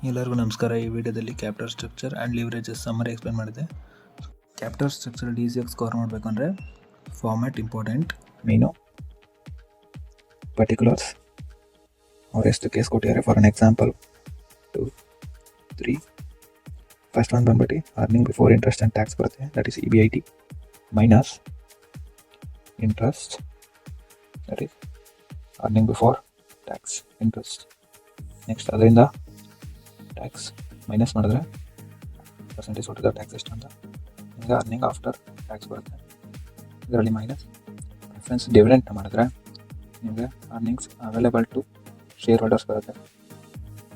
ಎಲ್ಲರಿಗೂ ನಮಸ್ಕಾರ. ಈ ವಿಡಿಯೋದಲ್ಲಿ capital structure and leverages summary explain ಮಾಡಿದೆ. ಕ್ಯಾಪಿಟಲ್ ಸ್ಟ್ರಕ್ಚರ್ ಈಸಿಯಾಗಿ ಸ್ಕೋರ್ ಮಾಡಬೇಕಂದ್ರೆ ಫಾರ್ಮ್ಯಾಟ್ ಇಂಪಾರ್ಟೆಂಟ್, ಮೀನು ಪರ್ಟಿಕ್ಯುಲರ್ಸ್ ಅವ್ರು ಎಷ್ಟು ಕೇಸ್ ಕೊಟ್ಟಿದ್ದಾರೆ. For an example 2, 3. ಫಸ್ಟ್ ಒಂದು ಬಂದ್ಬಿಟ್ಟು earning before interest and tax ಬರುತ್ತೆ, that is EBIT minus interest, that is earning before tax interest. Next ಅದರಿಂದ ಟ್ಯಾಕ್ಸ್ ಮೈನಸ್ ಮಾಡಿದ್ರೆ ಪರ್ಸೆಂಟೇಜ್ ಕೊಟ್ಟಿದ್ದ ಟ್ಯಾಕ್ಸ್ ಎಷ್ಟು ಅಂತ. ಈಗ ಅರ್ನಿಂಗ್ ಆಫ್ಟರ್ ಟ್ಯಾಕ್ಸ್ ಬರುತ್ತೆ, ಇದರಲ್ಲಿ ಮೈನಸ್ ಪ್ರಿಫರೆನ್ಸ್ ಡಿವಿಡೆಂಟ್ ಮಾಡಿದ್ರೆ ನಿಮಗೆ earnings available to shareholders ಬರುತ್ತೆ.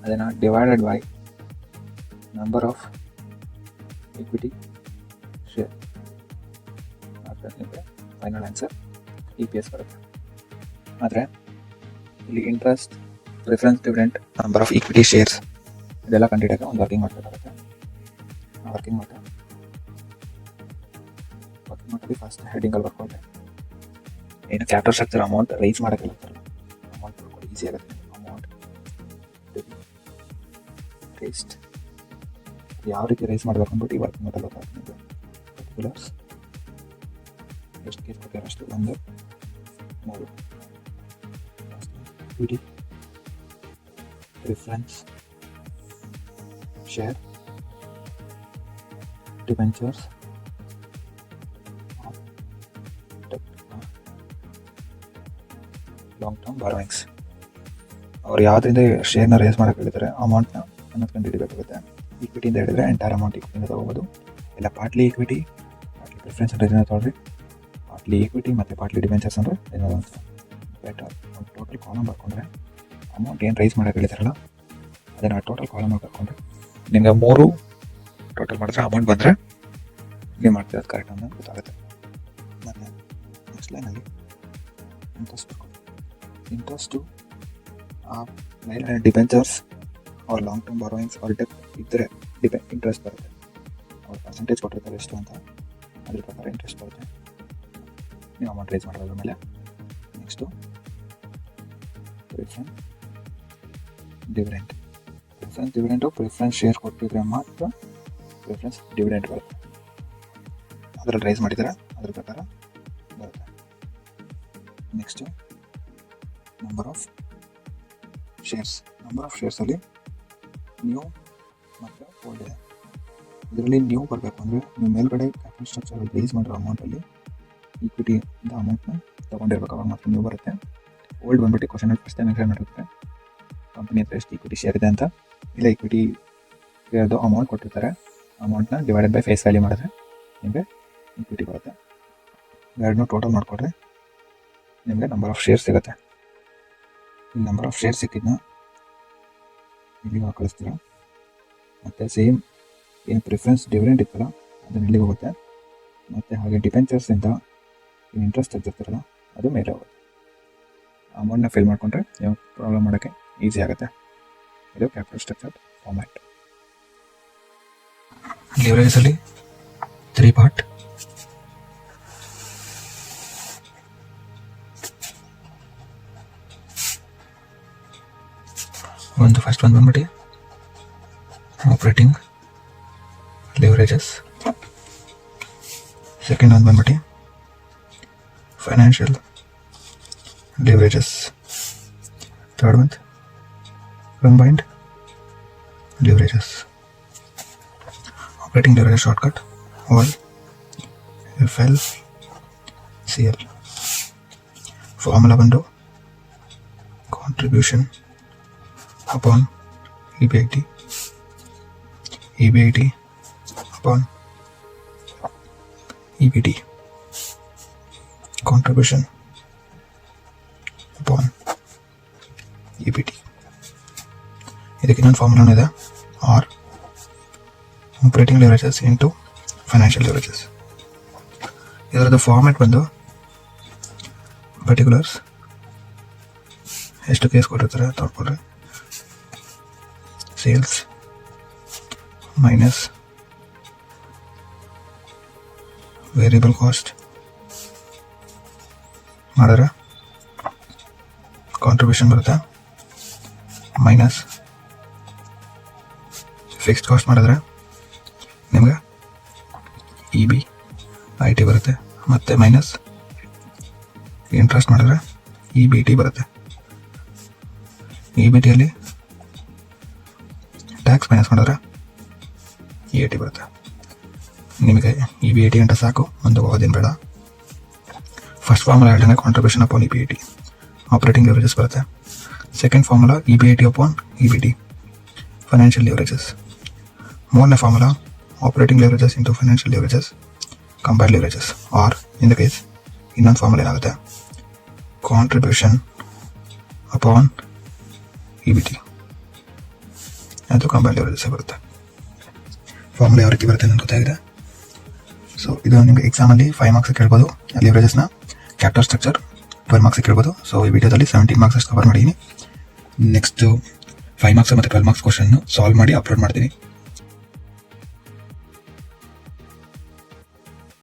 ಅದನ್ನು divided by number of equity share ಆದರೆ ನಿಮಗೆ ಫೈನಲ್ ಆನ್ಸರ್ EPS ಬರುತ್ತೆ. ಆದರೆ ಇಲ್ಲಿ interest, preference dividend, number of equity shares ಇದೆಲ್ಲ ಕಂಡಿಡಿಯೋಕೆ ಒಂದು ವರ್ಕಿಂಗ್ ಮಾಡಬೇಕಾಗುತ್ತೆ. ವರ್ಕಿಂಗ್ ಮಾಡಿ ಫಸ್ಟ್ ಹೆಡಿಂಗಲ್ಲಿ ಬರ್ಕೊಂಡೆ ಏನು ಕ್ಯಾಪಿಟಲ್ ಸ್ಟ್ರಕ್ಚರ್ ಅಮೌಂಟ್ ರೈಸ್ ಮಾಡೋಕ್ಕೆಲ್ಲ ಅಮೌಂಟ್ ಬರ್ಕೊಂಡು ಈಸಿ ಆಗುತ್ತೆ. ಅಮೌಂಟ್ ರೈಸ್ಡ್ ಯಾವ ರೀತಿ ರೈಸ್ ಮಾಡಬೇಕು ಅಂದ್ಬಿಟ್ಟು ಈ ವರ್ಕಿಂಗ್ ಮಾಡಲು ಗೊತ್ತಾಗ್ತದೆ. ಪರ್ಟಿಕ್ಯುಲರ್ಸ್ ಎಷ್ಟು ಕೇಸ್ ಕೊಡ್ತಾರೆ ಅಷ್ಟು 1, 3 equity, preference share, debentures, long term borrowings. ಅವ್ರು ಯಾವುದರಿಂದ ಶೇರ್ನ ರೇಸ್ ಮಾಡೋಕ್ಕೆ ಹೇಳಿದರೆ ಅಮೌಂಟ್ನ ಅನ್ನೋದು ಕಂಡು ಹಿಡಿಬೇಕಾಗುತ್ತೆ. ಈಕ್ವಿಟಿಯಿಂದ ಹೇಳಿದರೆ ಎಂಟೈರ್ ಅಮೌಂಟ್ ಈಕ್ವಿಟಿಯಿಂದ ತೊಗೋಬೋದು, ಇಲ್ಲ ಪಾರ್ಟ್ಲಿ ಈಕ್ವಿಟಿ, ಪಾರ್ಟ್ಲಿ ಪ್ರಿಫರೆನ್ಸ್ ಅಂದರೆ ಇದನ್ನ ತೊಗೊಳ್ರಿ, ಪಾರ್ಟ್ಲಿ ಈಕ್ವಿಟಿ ಮತ್ತು ಪಾರ್ಟ್ಲಿ ಡಿಬೆಂಚರ್ಸ್ ಅಂದರೆ ಏನಾದ್ರು ಅಂತ ಬೆಟರ್. ಒಂದು ಟೋಟಲ್ ಕಾಲಮ್ ಬರ್ಕೊಂಡ್ರೆ ಅಮೌಂಟ್ ಏನು ರೈಸ್ ಮಾಡೋಕ್ಕೆ ಹೇಳಿದಾರಲ್ಲ ಅದನ್ನು ಟೋಟಲ್ ಕಾಲಮ್ ಬರ್ಕೊಂಡ್ರೆ ನಿಮ್ಗೆ 3 ಟೋಟಲ್ ಮಾಡಿದ್ರೆ ಅಮೌಂಟ್ ಬಂದರೆ ನೀವು ಮಾಡ್ತೀವಿ ಅದು ಕರೆಕ್ಟ್ ಅಂತ ಗೊತ್ತಾಗುತ್ತೆ. ಮತ್ತು ನೆಕ್ಸ್ಟ್ ಲೈನಲ್ಲಿ ಇಂಟ್ರೆಸ್ಟ್ ಬರ್ಕೊಂಡು ಇಂಟ್ರೆಸ್ಟು ಡಿಬೆಂಚರ್ಸ್ ಅವ್ರ ಲಾಂಗ್ ಟರ್ಮ್ ಬಾರೋಯಿಂಗ್ಸ್ ಅವ್ರ ಡೆಪ್ ಇದ್ದರೆ ಇಂಟ್ರೆಸ್ಟ್ ಬರುತ್ತೆ. ಅವ್ರ ಪರ್ಸೆಂಟೇಜ್ ಕೊಟ್ಟಿರ್ತಾರೆ ಎಷ್ಟು ಅಂತ ಅದ್ರ ಪ್ರಕಾರ ಇಂಟ್ರೆಸ್ಟ್ ಬರುತ್ತೆ. ನೀವು ಅಮೌಂಟ್ ರೈಸ್ ಮಾಡೋದ್ರ ಮೇಲೆ next preference dividend. Preference dividend preference share ಕೊಟ್ಟಿದ್ರೆ ಮಾತ್ರ ಪ್ರಿಫರೆನ್ಸ್ ಡಿವಿಡೆಂಟ್ ಬರುತ್ತೆ. ಅದರಲ್ಲಿ ರೈಸ್ ಮಾಡಿದರೆ ಅದ್ರ ಪ್ರಕಾರ ಬರುತ್ತೆ. Next number of shares. Number of ಶೇರ್ಸಲ್ಲಿ ನ್ಯೂ ಮತ್ತು ಓಲ್ಡ್ ಇದೆ. ಇದರಲ್ಲಿ ನ್ಯೂ ಬರಬೇಕು ಅಂದರೆ ನೀವು ಮೇಲ್ಗಡೆ ಕ್ಯಾಪಿಟಲ್ ಸ್ಟ್ರಕ್ಚರ್ ರೈಸ್ ಮಾಡಿರೋ ಅಮೌಂಟಲ್ಲಿ ಈಕ್ವಿಟಿಯಿಂದ ಅಮೌಂಟ್ನ ತೊಗೊಂಡಿರ್ಬೇಕು, ಅವಾಗ ಮಾತ್ರ ನ್ಯೂ ಬರುತ್ತೆ. ಓಲ್ಡ್ ಬಂದ್ಬಿಟ್ಟು ಕ್ವಶನಲ್ಲಿ ಫಸ್ಟ್ ಟೈಮ್ ಎಕ್ಸಾಮ್ ಮಾಡಿರುತ್ತೆ ಕಂಪನಿ ಹತ್ರ ಎಷ್ಟು ಈಕ್ವಿಟಿ ಶೇರ್ ಇದೆ ಅಂತ. ಇಲ್ಲ ಈಕ್ವಿಟಿ ಶೇರ್ದು ಅಮೌಂಟ್ ಕೊಟ್ಟಿರ್ತಾರೆ, ಅಮೌಂಟ್ನ ಡಿವೈಡೆಡ್ ಬೈ ಫೇಸ್ ವ್ಯಾಲ್ಯೂ ಮಾಡಿದ್ರೆ ನಿಮಗೆ ಈಕ್ವಿಟಿ ಬರುತ್ತೆ. ಎರಡನ್ನೂ ಟೋಟಲ್ ಮಾಡಿಕೊಡ್ರೆ ನಿಮಗೆ ನಂಬರ್ ಆಫ್ ಶೇರ್ಸ್ ಸಿಗುತ್ತೆ. ಈ ನಂಬರ್ ಆಫ್ ಶೇರ್ಸ್ ಸಿಕ್ಕಿದ್ನ ಇಲ್ಲಿಗೆ ಕಳಿಸ್ತೀರ, ಮತ್ತು ಸೇಮ್ ಏನು ಪ್ರಿಫರೆನ್ಸ್ ಡಿವಿಡೆಂಟ್ ಇತ್ತಲ್ಲ ಅದನ್ನು ಇಲ್ಲಿಗೆ ಹೋಗುತ್ತೆ, ಮತ್ತು ಹಾಗೆ ಡಿಬೆಂಚರ್ಸಿಂದ ಏನು ಇಂಟ್ರೆಸ್ಟ್ ತೆಗೆದಿರ್ತಾರಲ್ಲ ಅದು ಮೇಲೆ ಹೋಗುತ್ತೆ. ಅಮೌಂಟ್ನ ಫಿಲ್ ಮಾಡಿಕೊಂಡ್ರೆ ನೀವು ಪ್ರಾಬ್ಲಮ್ ಮಾಡೋಕ್ಕೆ ಈಸಿ ಆಗುತ್ತೆ. ಇದು ಕ್ಯಾಪಿಟಲ್ ಸ್ಟ್ರಕ್ಚರ್ ಫಾರ್ಮ್ಯಾಟ್. ಲಿವರೇಜಲ್ಲಿ 3 ಪಾರ್ಟ್. ಫಸ್ಟ್ ಒಂದು ಬಂದ್ಬಿಟ್ಟು ಆಪರೇಟಿಂಗ್ ಲಿವರೇಜಸ್, ಸೆಕೆಂಡ್ ಒಂದು ಬಂದ್ಬಿಟ್ಟು ಫೈನಾನ್ಷಿಯಲ್ ಲಿವರೇಜಸ್, ಥರ್ಡ್ ಒಂದು combined leverages. Operating leverages shortcut all FLCL. Formula ಬಂದು contribution upon EBIT upon EBT, contribution upon EBT. ಇದಕ್ಕೆ ಇನ್ನೊಂದು ಫಾರ್ಮುಲಾ ಇದೆ, R operating leverages into financial leverages. ಇದರದ್ದು ಫಾರ್ಮ್ಯಾಟ್ ಬಂದು ಪರ್ಟಿಕ್ಯುಲರ್ಸ್ ಎಷ್ಟು ಕೇಸ್ ಕೊಟ್ಟಿರ್ತಾರೆ ತೊಗೊಳ್ರಿ, ಸೇಲ್ಸ್ ಮೈನಸ್ ವೇರಿಯಬಲ್ ಕಾಸ್ಟ್ ಮಾಡಿದ್ರೆ ಕಾಂಟ್ರಿಬ್ಯೂಷನ್ ಬರುತ್ತೆ, ಮೈನಸ್ ಫಿಕ್ಸ್ಡ್ ಕಾಸ್ಟ್ ಮಾಡಿದ್ರೆ ನಿಮ್ಗೆ EBIT ಬರುತ್ತೆ, ಮತ್ತು ಮೈನಸ್ ಇಂಟ್ರೆಸ್ಟ್ ಮಾಡಿದ್ರೆ EBT ಬರುತ್ತೆ. EBTಯಲ್ಲಿ ಟ್ಯಾಕ್ಸ್ ಮೈನಸ್ ಮಾಡಿದ್ರೆ EAT ಬರುತ್ತೆ. ನಿಮಗೆ EBIT ಗಂಟೆ ಸಾಕು, ಒಂದು ಓದಿನ ಬೇಡ. ಫಸ್ಟ್ ಫಾರ್ಮುಲಾ ಹೇಳ್ತಾನೆ contribution upon EBIT, operating leverages ಬರುತ್ತೆ. Second formula EBIT upon EBT, financial leverages. ಮೂರನೇ formula operating leverages into financial leverages compared leverages, or in the case ಇನ್ನೊಂದು ಫಾರ್ಮುಲಾ ಏನಾಗುತ್ತೆ, ಕಾಂಟ್ರಿಬ್ಯೂಷನ್ ಅಪಾನ್ EBT, ಅದು ಕಂಪೇರ್ಡ್ ಲೆವರೇಜಸ್ ಬರುತ್ತೆ. Formula ಯಾವ ರೀತಿ ಬರುತ್ತೆ ಅಂತ ಗೊತ್ತಾಗಿದೆ. ಸೊ ಇದು ನಿಮಗೆ ಎಕ್ಸಾಮಲ್ಲಿ 5 ಮಾರ್ಕ್ಸ್ ಕೇಳ್ಬೋದು. ಲೆವರೇಜಸ್ನ ಕ್ಯಾಪಿಟಲ್ ಸ್ಟ್ರಕ್ಚರ್ 12 ಮಾರ್ಕ್ಸ್ ಕೇಳ್ಬೋದು. ಸೊ ಈ ವಿಡಿಯೋದಲ್ಲಿ 17 ಮಾರ್ಕ್ಸ್ ಅಷ್ಟು ಕವರ್ ಮಾಡಿದ್ದೀನಿ. ನೆಕ್ಸ್ಟ್ 5 ಮಾರ್ಕ್ಸ್ ಮತ್ತು 12 ಮಾರ್ಕ್ಸ್ ಕ್ವಶನ್ ಸಾಲ್ವ್ ಮಾಡಿ ಅಪ್ಲೋಡ್ ಮಾಡ್ತೀನಿ.